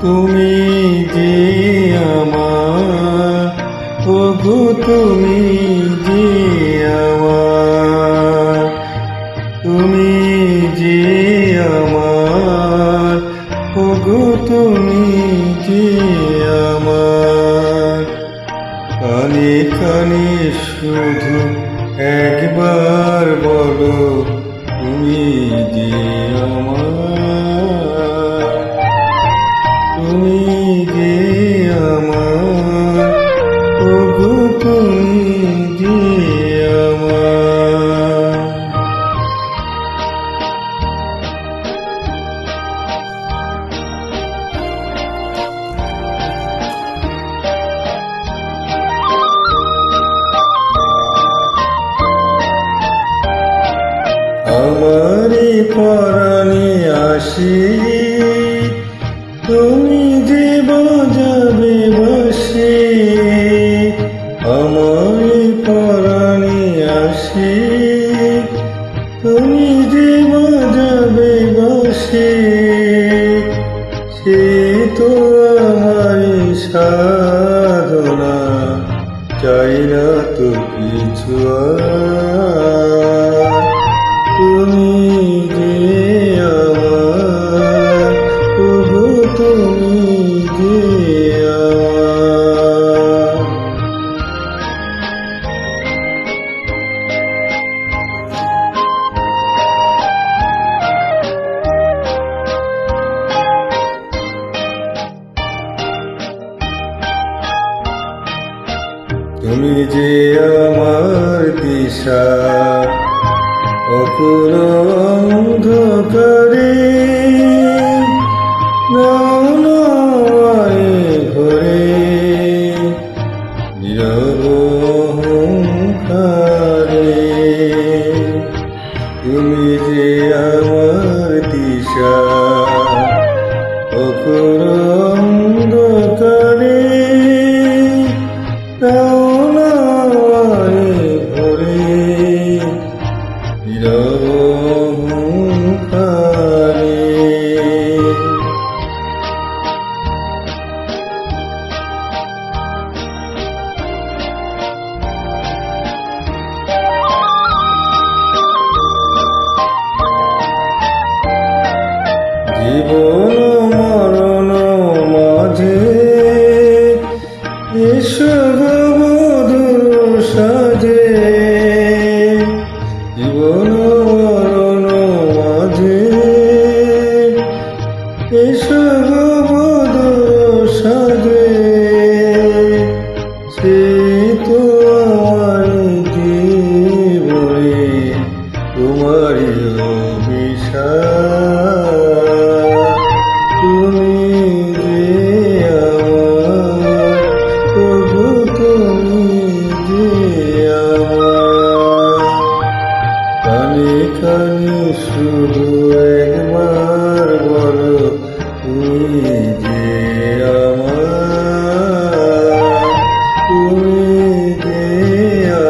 তুমি যে আমার, ওগো তুমি যে আমার, তুমি যে আমার, ওগো তুমি যে আমার। কানে কানে শুধু একবার বলো, তুমি যে আমার, তুমি যে আমার, ওগো তুমি যে আমার। আমারে পরাণে আসি, তুমি যে বাজাবে বাঁশি। আমারে পরাণে আসি, তুমি যে বাজাবে বাঁশি। সে তো আমার সাধনা, চাই না তো কিছু আর। তুমি যে আমার, ওগো তুমি যে আমার। তুমি যে আমার দিশা, অপুর অন্ধকারে নয় ঘরে, নীরব অহংকারে। তুমি যে আমার দিশা, অপুর অন্ধকারে নয় ঘরে, নীরব অহংকারে। জীবন মরণ মাঝে এসো গো বধূ সাজে। জীবন মরণ মাঝে এসো গো বধূ সাজে। সে তো আমার জীবনে তোমারই অভিশাপ। তুমি যে আমার, ওগো তুমি যে আমার। কানে কানে শুধু একবার বলো, তুমি যে আমার, তুমি যে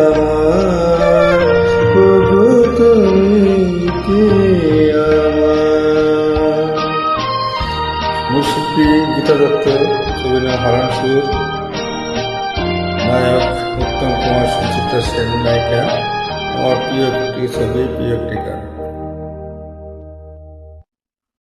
আমার, ওগো তুমি যে আমার। মূলশিল্পী গীতা দত্ত, ছবির হারান সুর, নায়ক উত্তম কুমার, সুচিত্রা সেন নায়িকা। আমার প্রিয় একটি ছবি, প্রিয় একটি গান।